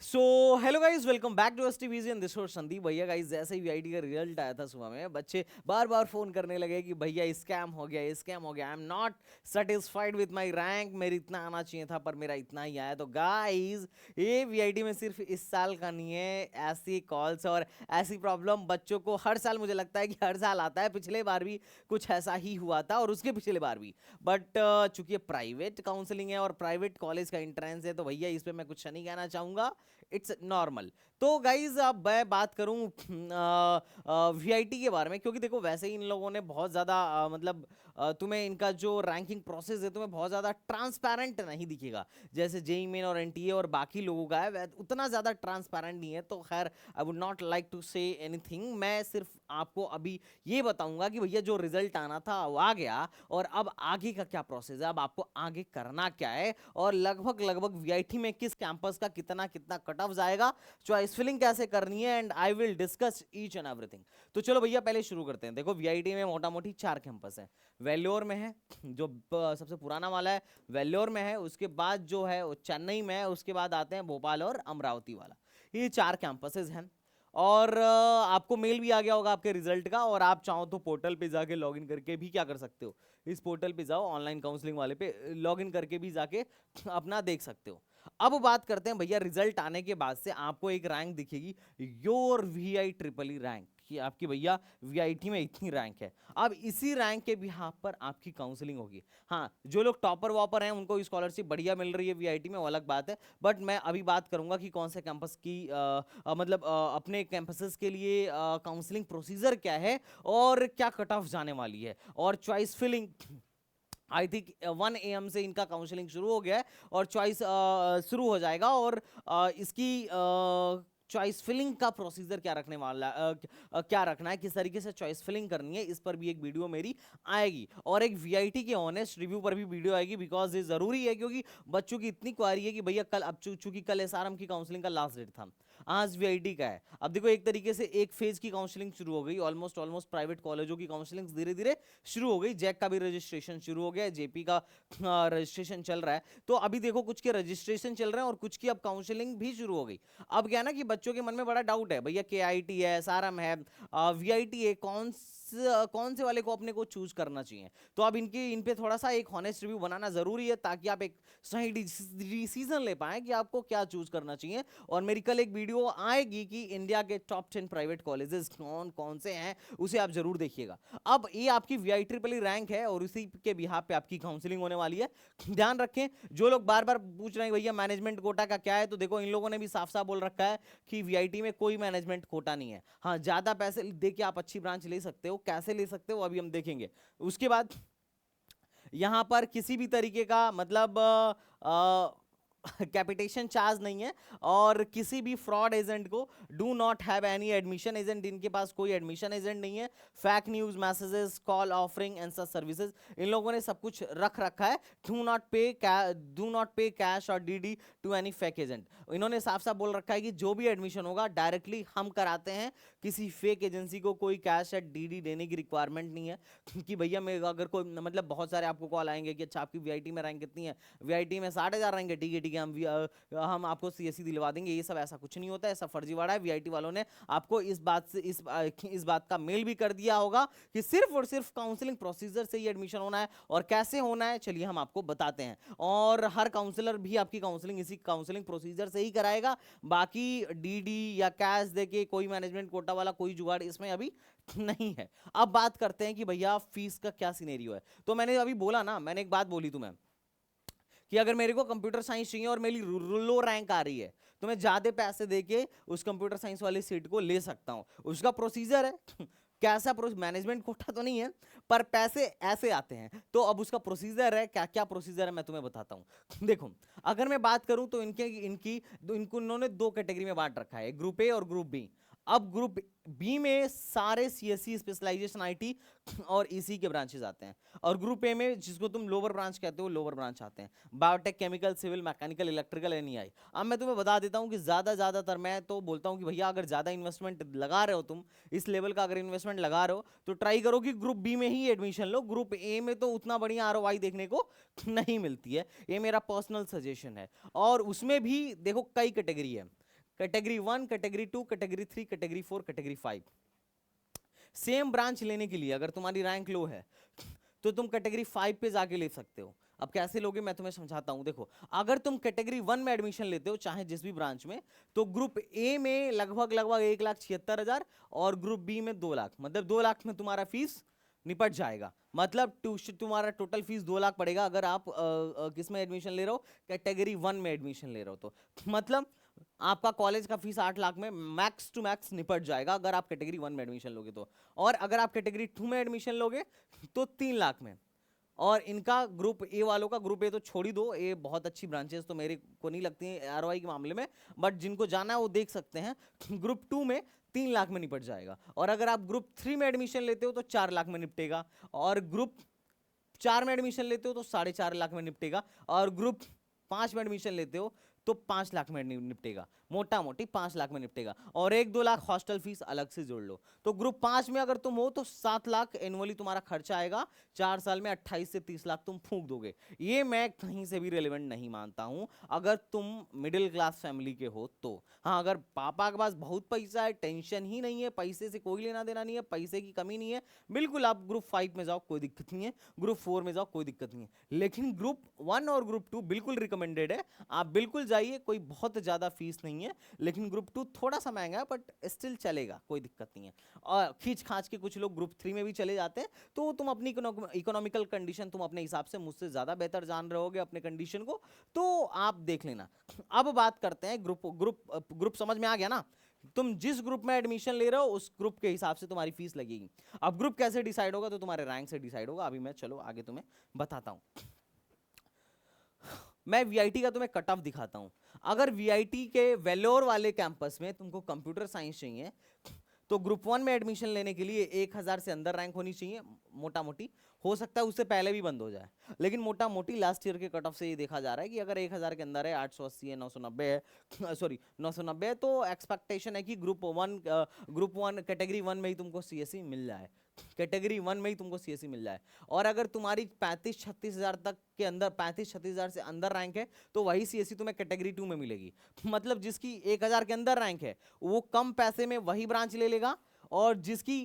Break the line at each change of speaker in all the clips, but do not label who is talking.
So hello guys, welcome back to STVG and this is Sandeep भैया। Guys, जैसे ही VIT का result आया था सुबह में, बच्चे बार बार फोन करने लगे कि भैया स्कैम हो गया, स्कैम हो गया। I am not satisfied with my rank, मेरी इतना आना चाहिए था पर मेरा इतना ही आया। तो गाइस, ये वीआईटी में सिर्फ इस साल का नहीं है, ऐसी कॉल्स और ऐसी प्रॉब्लम बच्चों को हर साल, मुझे लगता है कि हर साल आता है। पिछले बार भी कुछ ऐसा ही हुआ था और उसके पिछले बार भी। बट चूंकि ये प्राइवेट काउंसलिंग है और प्राइवेट कॉलेज का एंट्रेंस है, तो भैया इस पे मैं कुछ नहीं कहना चाहूंगा, इट्स नॉर्मल। तो गाइज, अब मैं बात करूं वीआईटी के बारे में, क्योंकि देखो वैसे ही इन लोगों ने बहुत ज़्यादा मतलब तुम्हें इनका जो रैंकिंग प्रोसेस है तुम्हें बहुत ज़्यादा ट्रांसपेरेंट नहीं दिखेगा, जैसे जेई मेन और एनटीए और बाकी लोगों का है उतना ज़्यादा ट्रांसपेरेंट नहीं है। तो खैर, I would not like to say anything. मैं सिर्फ आपको अभी ये बताऊंगा कि भैया जो रिजल्ट आना था वो आ गया, और अब आगे का क्या प्रोसेस है, अब आपको आगे करना क्या है, और लगभग लगभग वीआईटी में किस कैंपस का कितना कितना कट ऑफ जाएगा, चॉइस फिलिंग कैसे करनी है, and I will discuss each and everything. तो चलो भैया, पहले शुरू करते हैं। देखो, वीआईटी में मोटा मोटी 4 कैंपस है। वेल्लोर में है, जो सबसे पुराना वाला है, वेल्लोर में है। उसके बाद जो है वो चेन्नई में है। उसके बाद आते हैं भोपाल और अमरावती वाला। ये 4 कैंपसेस हैं। और आपको मेल भी आ गया होगा आपके रिजल्ट का, और आप चाहो तो पोर्टल पे जाके लॉगिन करके भी क्या कर सकते हो, इस पोर्टल पे जाओ, ऑनलाइन काउंसलिंग वाले पे लॉगिन करके भी जाके अपना देख सकते हो। अब बात करते हैं भैया, रिजल्ट आने के बाद से आपको एक रैंक दिखेगी, your VI triple E rank, कि आपकी भैया वीआईटी में इतनी रैंक है। अब इसी रैंक के बिहाफ पर आपकी काउंसलिंग होगी। हाँ, जो लोग टॉपर वॉपर हैं उनको स्कॉलरशिप बढ़िया मिल रही है वीआईटी में, वो अलग बात है। बट मैं अभी बात करूंगा कि कौन से कैंपस की मतलब अपने कैंपसेस के लिए काउंसलिंग प्रोसीजर क्या है, और क्या कट ऑफ जाने वाली है, और choice filling. I think 1 AM से इनका काउंसलिंग शुरू हो गया है, और चॉइस शुरू हो जाएगा। और इसकी चॉइस फिलिंग का प्रोसीजर क्या रखने वाला क्या रखना है, किस तरीके से चॉइस फिलिंग करनी है, इस पर भी एक वीडियो मेरी आएगी। और एक वीआईटी के ऑनेस्ट रिव्यू पर भी वीडियो आएगी, बिकॉज ये जरूरी है, क्योंकि बच्चों की इतनी क्वारी है कि भैया कल, अब चूंकि कल एसआरएम की काउंसलिंग का लास्ट डेट था, आज वीआईटी का है। अब देखो, एक तरीके से एक फेज की काउंसलिंग शुरू हो गई, ऑलमोस्ट ऑलमोस्ट प्राइवेट कॉलेजों की काउंसलिंग धीरे धीरे शुरू हो गई। जैक का भी रजिस्ट्रेशन शुरू हो गया, जेपी का रजिस्ट्रेशन चल रहा है। तो अभी देखो, कुछ के रजिस्ट्रेशन चल रहे हैं और कुछ की अब काउंसलिंग भी शुरू हो गई। अब क्या है ना, कि बच्चों के मन में बड़ा डाउट है, भैया केआईटी है, एसआरएम है, वीआईटी है, कौन से वाले को अपने को चूज करना चाहिए। तो अब इन पे थोड़ा सा एक हॉनेस्ट रिव्यू बनाना जरूरी है, ताकि आप एक सही डिसीजन ले पाए कि आपको क्या चूज करना चाहिए। और मेरी कल एक वीडियो आएगी कि इंडिया के टॉप 10 प्राइवेट कॉलेजेस कौन कौन से हैं, उसे आप जरूर देखिएगा। अब ये आपकी वीआई ट्रिपल रैंक है, और उसी के बिहाफ पे आपकी काउंसलिंग होने वाली है। ध्यान रखें, जो लोग बार बार पूछ रहे हैं भैया मैनेजमेंट कोटा का क्या है, तो देखो, इन लोगों ने भी साफ साफ बोल रखा है कि वीआईटी में कोई मैनेजमेंट कोटा नहीं है। हाँ, ज्यादा पैसे दे के आप अच्छी ब्रांच ले सकते हो, कैसे ले सकते हो अभी हम देखेंगे। उसके बाद यहां पर किसी भी तरीके का मतलब कैपिटेशन चार्ज नहीं है, और किसी भी फ्रॉड एजेंट को do not have any admission agent, इनके पास कोई एडमिशन एजेंट नहीं है। Fake news messages, call offering and such services, इन लोगों ने सब कुछ रख रखा है। डू नॉट पे कैश और DD to any fake agent. इन्होंने साफ साफ बोल रखा है कि जो भी एडमिशन होगा डायरेक्टली हम कराते हैं, किसी फेक एजेंसी को कोई कैश या डीडी देने की रिक्वायरमेंट नहीं है। कि भैया मैं अगर कोई मतलब बहुत सारे आपको कॉल आएंगे कि अच्छा आपकी वीआईटी में रैंक कितनी है, वीआईटी में 60,000 रैंक है, ठीक है ठीक है, हम आपको सीएससी दिलवा देंगे। ये सब ऐसा कुछ नहीं होता है, ऐसा फर्जीवाड़ा है। वीआईटी वालों ने आपको इस बात से इस बात का मेल भी कर दिया होगा कि सिर्फ और सिर्फ काउंसलिंग प्रोसीजर से ही एडमिशन होना है, और कैसे होना है चलिए हम आपको बताते हैं। और हर काउंसलर भी आपकी काउंसलिंग इसी काउंसलिंग प्रोसीजर से ही कराएगा। बाकी डीडी या कैश देके कोई मैनेजमेंट कोटा वाला कोई जुगाड़ इसमें अभी नहीं है। अब बात करते हैं कि भैया फीस का क्या सिनेरियो है। तो मैंने अभी बोला ना, मैंने एक बात बोली तुम्हें कि अगर मेरे को कंप्यूटर साइंस चाहिए और मेरी लो रैंक आ रही है, तो मैं ज्यादा पैसे देके उस कंप्यूटर साइंस वाली सीट को ले सकता हूं। उसका प्रोसीजर है कैसा, मैनेजमेंट कोटा तो नहीं है, पर पैसे ऐसे आते हैं। तो अब उसका प्रोसीजर है, क्या क्या प्रोसीजर है मैं तुम्हें बताता हूं। देखो, अगर मैं बात करूं तो इनको इन्होंने 2 कैटेगरी में बांट रखा है, ग्रुप ए और ग्रुप बी। अब ग्रुप बी में सारे सीएससी, स्पेशलाइजेशन, आईटी और ईसी के ब्रांचेस आते हैं। और ग्रुप ए में, जिसको तुम लोअर ब्रांच कहते हो, लोअर ब्रांच आते हैं, biotech, chemical, civil, mechanical, electrical, NEI. अब मैं तुम्हें बता देता हूं कि ज्यादातर मैं तो बोलता हूं कि भैया अगर ज्यादा इन्वेस्टमेंट लगा रहे हो, तुम इस लेवल का अगर इन्वेस्टमेंट लगा रहे हो, तो ट्राई करो कि ग्रुप बी में ही एडमिशन लो। ग्रुप ए में तो उतना बढ़िया आरओआई देखने को नहीं मिलती है, ये मेरा पर्सनल सजेशन है। और उसमें भी देखो कई कैटेगरी है। Category 1, category 2, category 3, category 4, category 5। Same branch लेने के लिए अगर तुम्हारी रैंक लो है तो तुम कैटेगरी 5 पे जाके ले सकते हो। अब कैसे लोगे मैं तुम्हें समझाता हूं। देखो, अगर तुम कैटेगरी 1 में एडमिशन लेते हो चाहे जिस भी ब्रांच में, तो ग्रुप ए में लगभग 1,76,000 और ग्रुप बी में 2 लाख, मतलब 2 लाख में तुम्हारा फीस निपट जाएगा। मतलब ट्यूशन तुम्हारा टोटल फीस 2 लाख पड़ेगा अगर आप किस में एडमिशन ले रहे हो, कैटेगरी 1 में एडमिशन ले रहे हो तो। मतलब आपका कॉलेज का फीस 8 लाख में मैक्स टू मैक्स निपट जाएगा अगर आप कैटेगरी 1 में एडमिशन लोगे तो। और अगर आप कैटेगरी 2 में एडमिशन लोगे तो 3 लाख में। और इनका ग्रुप ए वालों का, ग्रुप ए तो छोड़ ही दो, ये बहुत अच्छी ब्रांचेस तो मेरे को नहीं लगती हैं आरओआई के मामले में, बट जिनको जाना है वो देख सकते हैं। ग्रुप 2 में 3 लाख में निपट जाएगा। और अगर आप ग्रुप 3 में एडमिशन लेते हो तो 4 लाख में निपटेगा। और ग्रुप 4 में एडमिशन लेते हो तो 4.5 लाख में निपटेगा। और ग्रुप 5 में एडमिशन लेते हो तो 5 लाख में निपटेगा, मोटा मोटी 5 लाख में निपटेगा। और 1-2 लाख हॉस्टल फीस अलग से जोड़ लो। तो ग्रुप 5 में अगर तुम हो तो 7 लाख एनुअली तुम्हारा खर्चा आएगा। 4 साल में 28 से 30 लाख तुम फूंक दोगे। ये मैं कहीं से भी रेलेवेंट नहीं मानता हूं अगर तुम मिडिल क्लास फैमिली के हो तो। हाँ, अगर पापा के पास बहुत पैसा है, टेंशन ही नहीं है, पैसे से कोई लेना देना नहीं है, पैसे की कमी नहीं है, बिल्कुल आप ग्रुप 5 में जाओ, कोई दिक्कत नहीं है। ग्रुप 4 में जाओ, कोई दिक्कत नहीं है। लेकिन ग्रुप 1 और ग्रुप 2 बिल्कुल रिकमेंडेड है, आप बिल्कुल जाइए, कोई बहुत ज्यादा फीस नहीं है। लेकिन ग्रुप 2 थोड़ा सा महंगा है बट स्टिल चलेगा, कोई दिक्कत नहीं है। और खींच खाच के कुछ लोग ग्रुप 3 में भी चले जाते हैं। तो तुम अपनी इकोनॉमिकल कंडीशन तुम अपने हिसाब से मुझसे ज्यादा बेहतर जान रहे होगे अपने कंडीशन को, तो आप देख लेना। अब बात करते हैं ग्रुप ग्रुप ग्रुप समझ में आ गया ना? तुम जिस ग्रुप में एडमिशन ले रहे हो उस ग्रुप के हिसाब से तुम्हारी फीस लगेगी। अब ग्रुप कैसे डिसाइड होगा, तो तुम्हारे रैंक से डिसाइड होगा। अभी मैं चलो आगे तुम्हें बताता हूं। मैं वीआईटी का तुम्हें कट ऑफ दिखाता हूं। अगर वीआईटी के वेलोर वाले कैंपस में तुमको कंप्यूटर साइंस चाहिए तो ग्रुप 1 में एडमिशन लेने के लिए 1000 से अंदर रैंक होनी चाहिए, मोटा मोटी। हो सकता है उससे पहले भी बंद हो जाए, लेकिन मोटा मोटी लास्ट ईयर के कट ऑफ से ये देखा जा रहा है कि अगर 1000 के अंदर है, 880 है, 990 है, सॉरी 990 है, तो एक्सपेक्टेशन है कि ग्रुप वन कैटेगरी 1 में ही तुमको सीएससी मिल जाए। कैटेगरी 1 में ही तुमको सीएससी मिल जाए। और अगर तुम्हारी 35-36 हजार तक के अंदर, 35-36 हजार से अंदर रैंक है, तो वही सीएससी तुम्हें कैटेगरी 2 में मिलेगी। मतलब जिसकी 1000 के अंदर रैंक है वो कम पैसे में वही ब्रांच ले लेगा, और जिसकी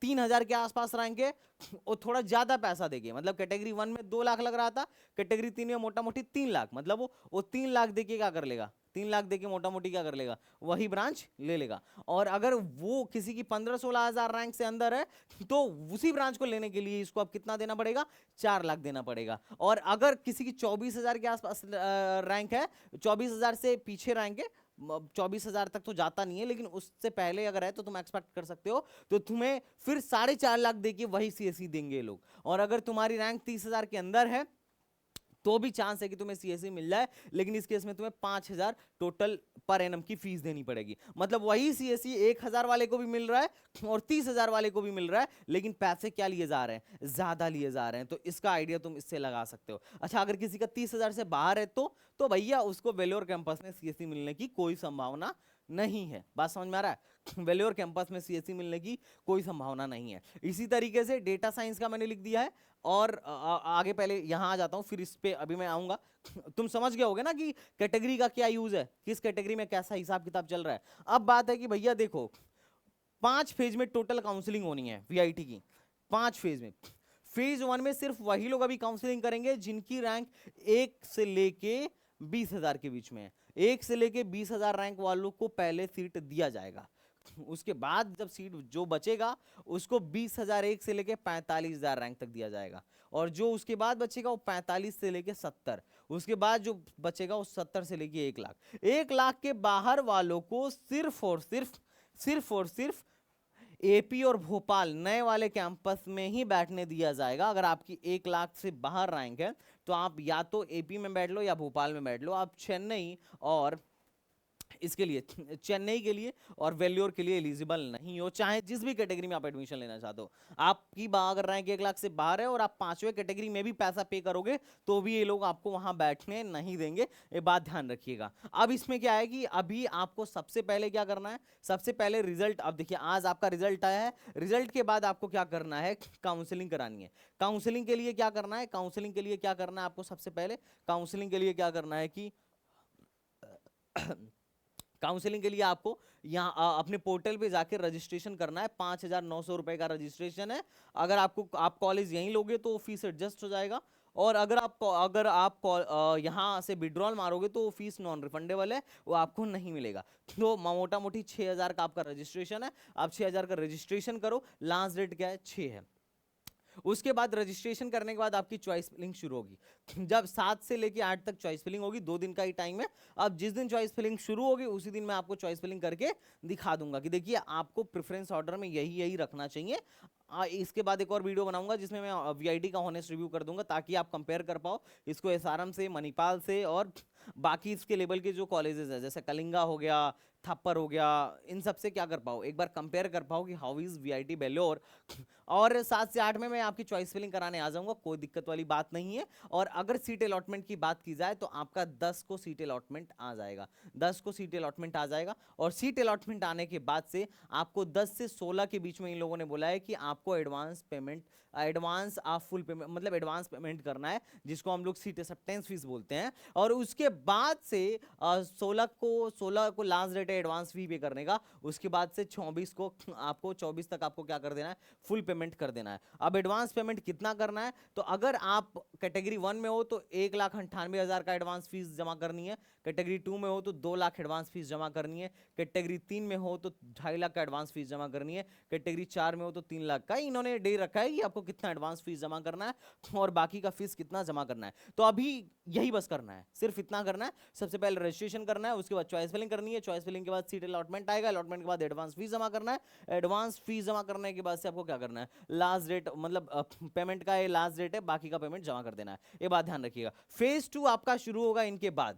3000 के आसपास रैंक है वो थोड़ा ज्यादा पैसा देगी। मतलब कैटेगरी 1 में 2 लाख लग रहा था, कैटेगरी 3 में मोटा मोटी 3 लाख, मतलब वो 3 लाख देके क्या कर लेगा, 3 लाख देके मोटा मोटी क्या कर लेगा, वही ब्रांच ले लेगा। और अगर वो किसी की 15-16 हजार रैंक से अंदर है तो उसी ब्रांच को लेने के लिए इसको अब कितना देना पड़ेगा, 4 लाख देना पड़ेगा। और अगर किसी की 24,000 के आसपास रैंक है, 24,000 से पीछे रैंक है, 24,000 तक तो जाता नहीं है, लेकिन उससे पहले अगर है तो तुम एक्सपेक्ट कर सकते हो, तो तुम्हें फिर 4.5 लाख देके वही सीएससी देंगे ये लोग। और अगर तुम्हारी रैंक 30,000 के अंदर है तो भी चांस है कि तुम्हें सीएससी मिल जाए, लेकिन इस केस में तुम्हें 5,000 टोटल पर एनम की फीस देनी पड़ेगी। मतलब वही सीएससी 1,000 वाले को भी मिल रहा है और 30,000 वाले को भी मिल रहा है, लेकिन पैसे क्या लिए जा रहे हैं, ज्यादा लिए जा रहे हैं। तो इसका आइडिया तुम इससे लगा सकते हो। अच्छा, अगर किसी का 30,000 से बाहर है तो भैया उसको वेलोर कैंपस में सीएससी मिलने की कोई संभावना नहीं है। बात समझ में आ रहा है? वेलोर कैंपस में सीएससी मिलने की कोई संभावना नहीं है। इसी तरीके से डेटा साइंस का मैंने लिख दिया है। और आगे पहले यहां आ जाता हूं, फिर इस पे अभी मैं आऊंगा। तुम समझ गए होगे ना कि कैटेगरी का क्या यूज है, किस कैटेगरी में कैसा हिसाब किताब चल रहा है। अब बात है कि भैया देखो, 5 फेज में टोटल काउंसलिंग होनी है वीआईटी की, 5 फेज में। फेज 1 में सिर्फ वही लोग अभी काउंसलिंग करेंगे जिनकी रैंक 1 से लेके 20,000 के बीच में है। 1 से लेके 20,000 रैंक वालों को पहले सीट दिया जाएगा। उसके बाद जब सीट जो बचेगा उसको 20,001 से लेके 45,000 रैंक तक दिया जाएगा। और जो उसके बाद बचेगा वो 45 से लेके 70, उसके बाद जो बचेगा वो 70 से लेके 1 लाख। 1 लाख के बाहर वालों को सिर्फ और सिर्फ एपी और भोपाल नए वाले कैंपस में ही बैठने दिया जाएगा। अगर आपकी 1 लाख से बाहर रैंक है तो आप या तो एपी में बैठ लो या भोपाल में बैठ लो। आप चेन्नई और इसके लिए, चेन्नई के लिए और वेल्योर के लिए एलिजिबल नहीं हो, चाहे जिस भी कैटेगरी में आप एडमिशन लेना चाहते हो। आपकी अगर रैंक 1 लाख से बाहर है और आप 5वें कैटेगरी में भी पैसा पे करोगे तो भी ये लोग आपको वहां बैठने नहीं देंगे, ये बात ध्यान रखिएगा। अब इसमें क्या है कि अभी आपको सबसे पहले क्या करना है, सबसे पहले रिजल्ट, अब देखिए आज आपका रिजल्ट आया है, रिजल्ट के बाद आपको क्या करना है, काउंसलिंग करानी है। काउंसलिंग के लिए क्या करना है, काउंसलिंग के लिए क्या करना है आपको, सबसे पहले काउंसलिंग के लिए क्या करना है कि काउंसलिंग के लिए आपको यहाँ अपने पोर्टल पे जाके रजिस्ट्रेशन करना है। 5,900 रुपए का रजिस्ट्रेशन है। अगर आप कॉलेज यहीं लोगे तो फीस एडजस्ट हो जाएगा, और अगर आप यहाँ से विड्रॉल मारोगे तो फीस नॉन रिफंडेबल है, वो आपको नहीं मिलेगा। तो मोटा मोटी 6,000 का आपका रजिस्ट्रेशन है। आप 6,000 का रजिस्ट्रेशन करो, लास्ट डेट क्या है, 6 है। उसके बाद रजिस्ट्रेशन करने के बाद आपकी चॉइस फिलिंग शुरू होगी। जब 7 से लेके 8 तक चॉइस फिलिंग होगी, 2 दिन का ही टाइम है। अब जिस दिन चॉइस फिलिंग शुरू होगी उसी दिन मैं आपको चॉइस फिलिंग करके दिखा दूंगा कि देखिए आपको प्रेफरेंस ऑर्डर में यही यही रखना चाहिए। इसके बाद एक और वीडियो बनाऊंगा जिसमें मैं वीआईटी का ऑनेस्ट रिव्यू कर दूंगा, ताकि आप कंपेयर कर पाओ इसको एसआरएम से, मणिपाल से, और बाकी इसके लेवल के जो कॉलेजेस है जैसे कलिंगा हो गया, थप्पर हो गया, इन सब से क्या कर पाओ, एक बार कंपेयर कर पाओ कि हाउ इज वीआईटी बेलोर। और 7 से 8 में मैं आपकी चॉइस फिलिंग कराने आ जाऊंगा, कोई दिक्कत वाली बात नहीं है। और अगर सीट अलॉटमेंट की बात की जाए तो आपका 10 को सीट अलॉटमेंट आ जाएगा, 10 को सीट अलॉटमेंट आ जाएगा। और सीट अलॉटमेंट आने के बाद से आपको 10 से 16 के बीच में इन लोगों ने बोला है कि आपको एडवांस आप फुल पेमेंट, मतलब एडवांस पेमेंट करना है, जिसको हम लोग सीट एक्सेप्टेंस फीस बोलते हैं। और उसके बाद से 16 को लास्ट डेट है एडवांस फी पे करने का। उसके बाद से 24 तक आपको क्या कर देना है, फुल पेमेंट कर देना है। अब एडवांस पेमेंट कितना करना है, तो अगर आप कैटेगरी 1 में हो तो 1,98,000 का एडवांस फीस जमा करनी है। कैटेगरी 2 में हो तो 2 लाख एडवांस फीस जमा करनी है। कैटेगरी 3 में हो तो 2.5 लाख का एडवांस फीस जमा करनी है। कैटेगरी 4 में हो तो 3 लाख का। इन्होंने दे रखा है कि आपको कितना एडवांस फीस जमा करना है और बाकी का फीस कितना जमा करना है। तो अभी यही बस करना है, सिर्फ इतना करना है। सबसे पहले रजिस्ट्रेशन करना है, उसके बाद चॉइस फिलिंग करनी है, चॉइस फिलिंग के बाद सीट अलॉटमेंट आएगा, अलॉटमेंट के बाद एडवांस फीस जमा करना है। एडवांस फीस जमा करने के बाद से आपको क्या करना है, लास्ट डेट, मतलब पेमेंट का ये लास्ट डेट है, बाकी का पेमेंट जमा कर देना है। ये बात ध्यान रखिएगा। फेज 2 आपका शुरू होगा इनके बाद।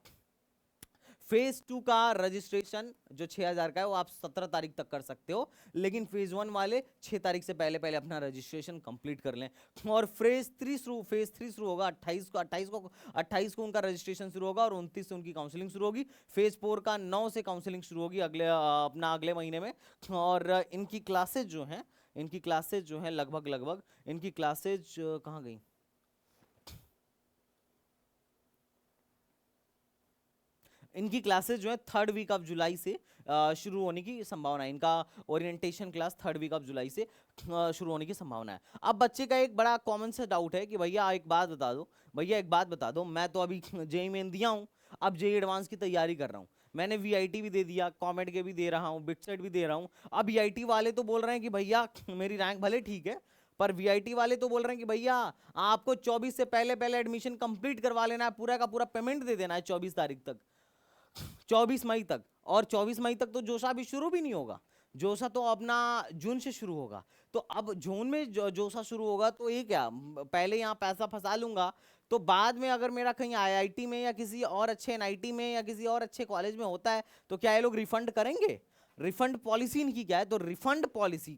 फेज 2 का रजिस्ट्रेशन जो 6,000 का है वो आप 17 तारीख तक कर सकते हो, लेकिन फेज 1 वाले 6 तारीख से पहले पहले अपना रजिस्ट्रेशन कंप्लीट कर लें। और फेज 3 शुरू होगा 28 को उनका रजिस्ट्रेशन शुरू होगा, और 29 से उनकी काउंसलिंग शुरू होगी। फेज 4 का 9 से काउंसलिंग शुरू होगी अगले महीने में। और इनकी क्लासेज जो हैं लगभग इनकी क्लासेज कहाँ गई, इनकी क्लासेस जो है 3rd वीक ऑफ जुलाई से शुरू होने की संभावना है। इनका orientation class 3rd week of July से शुरू होने की संभावना है। अब बच्चे का एक बड़ा कॉमन सा डाउट है कि भैया एक बात बता दो, मैं तो अभी जेई मेन दिया हूँ, अब जेई एडवांस की तैयारी कर रहा हूँ, मैंने वीआईटी भी दे दिया, कॉमेड के भी दे रहा हूँ, बिटसेट भी दे रहा हूँ। अब वीआईटी वाले तो बोल रहे हैं कि भैया मेरी रैंक भले ठीक है, पर वीआईटी वाले तो बोल रहे हैं कि भैया आपको 24 से पहले पहले एडमिशन कंप्लीट करवा लेना है, पूरा का पूरा पेमेंट दे देना है 24 तारीख तक, 24 मई तक। और 24 मई तक तो जोशा अभी शुरू भी नहीं होगा, जोशा तो अपना जून से शुरू होगा। तो अब जून में जोशा शुरू होगा तो ये क्या, पहले यहाँ पैसा फंसा लूंगा, तो बाद में अगर मेरा कहीं आईआईटी में या किसी और अच्छे एनआईटी में या किसी और अच्छे कॉलेज में होता है तो क्या ये लोग रिफंड करेंगे? रिफंड पॉलिसी इनकी क्या है, तो रिफंड पॉलिसी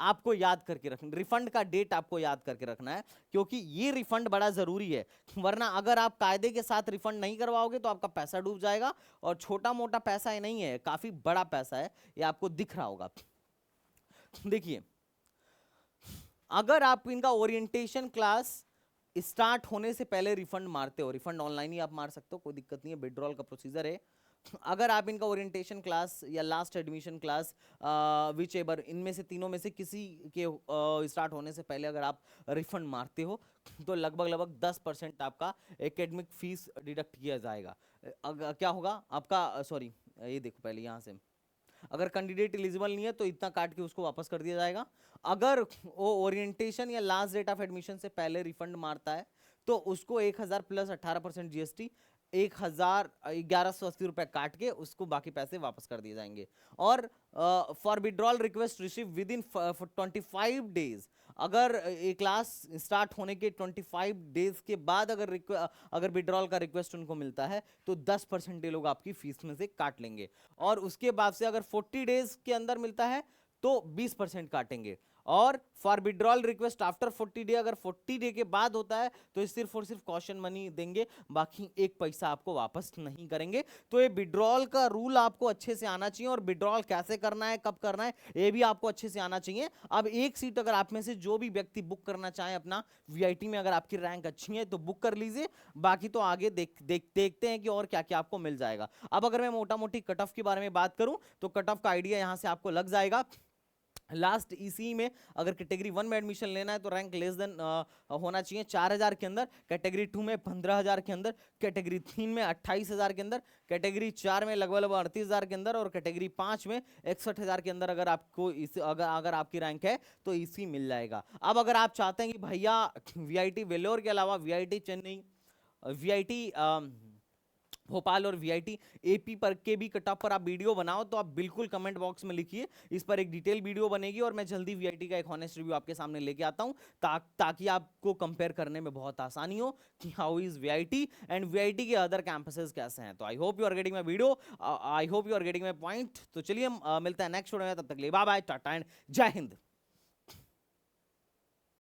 आपको याद करके रखना, रिफंड का डेट आपको याद करके रखना है, क्योंकि ये रिफंड बड़ा जरूरी है। वरना अगर आप कायदे के साथ रिफंड नहीं करवाओगे तो आपका पैसा डूब जाएगा, और छोटा मोटा पैसा ये नहीं है, काफी बड़ा पैसा है, ये आपको दिख रहा होगा। देखिए, अगर आप इनका ओरिएंटेशन क्लास स्टार्ट होने से पहले रिफंड मारते हो, रिफंड ऑनलाइन ही आप मार सकते हो, कोई दिक्कत नहीं है, विड्रॉल का प्रोसीजर है। अगर आप इनका ओरिएंटेशन क्लास या last admission class which ever इनमें से तीनों में से किसी के स्टार्ट होने से पहले अगर आप रिफंड मारते हो तो लगभग 10% आपका एकेडमिक फीस डिडक्ट किया जाएगा। क्या होगा आपका, सॉरी ये देखो पहले यहाँ से, अगर कैंडिडेट एलिजिबल नहीं है तो इतना काट के उसको वापस कर दिया जाएगा। अगर वो ओरिएंटेशन या लास्ट डेट ऑफ एडमिशन से पहले रिफंड मारता है तो उसको 1,000 प्लस 18% जीएसटी, 1,1180 रुपए काट के उसको बाकी पैसे वापस कर दिए जाएंगे। और for withdrawal request receive with in 25 days, अगर एक क्लास स्टार्ट होने के 25 डेज के बाद अगर विड्रॉल का रिक्वेस्ट उनको मिलता है तो 10% ये लोग आपकी फीस में से काट लेंगे। और उसके बाद से अगर 40 डेज के अंदर मिलता है तो 20% काटेंगे। और for withdrawal request after 40 day, अगर 40 डे के बाद होता है तो सिर्फ और सिर्फ कॉशन मनी देंगे, बाकी एक पैसा आपको वापस नहीं करेंगे। तो ये विड्रॉल का रूल आपको अच्छे से आना चाहिए, और विड्रॉल कैसे करना है, कब करना है, ये भी आपको अच्छे से आना चाहिए। अब एक सीट अगर आप में से जो भी व्यक्ति बुक करना चाहे अपना वीआईटी में, अगर आपकी रैंक अच्छी है तो बुक कर लीजिए, बाकी तो आगे देखते हैं कि और क्या क्या आपको मिल जाएगा। अब अगर मैं मोटा मोटी कट ऑफ के बारे में बात करूं तो कट ऑफ का आइडिया यहां से आपको लग जाएगा। लास्ट इसी में अगर कैटेगरी 1 में एडमिशन लेना है तो रैंक लेस देन होना चाहिए 4000 के अंदर, कैटेगरी 2 में 15000 के अंदर, कैटेगरी 3 में 28000 के अंदर, कैटेगरी 4 में लगभग 38000 के अंदर, और कैटेगरी 5 में 61000 के अंदर अगर आपको अगर आपकी रैंक है तो इसी मिल जाएगा। अब अगर आप चाहते हैं कि भैया वीआईटी वेलोर के अलावा वीआईटी चेन्नई, वीआईटी भोपाल और वीआईटी एपी पर के भी कट ऑफ पर आप वीडियो बनाओ, तो आप बिल्कुल कमेंट बॉक्स में लिखिए, इस पर एक डिटेल वीडियो बनेगी और मैं जल्दी वीआईटी का एक हॉनेस्ट रिव्यू आपके सामने लेके आता हूं, ताकि आपको कंपेयर करने में बहुत आसानी हो कि how is VIT and VIT के अदर कैंपसेस कैसे हैं। तो I hope you are getting my video, I hope you are getting my point. तो चलिए मिलता है नेक्स्ट वीडियो में, तब तक के लिए बाय बाय, टाटा एंड जय हिंद।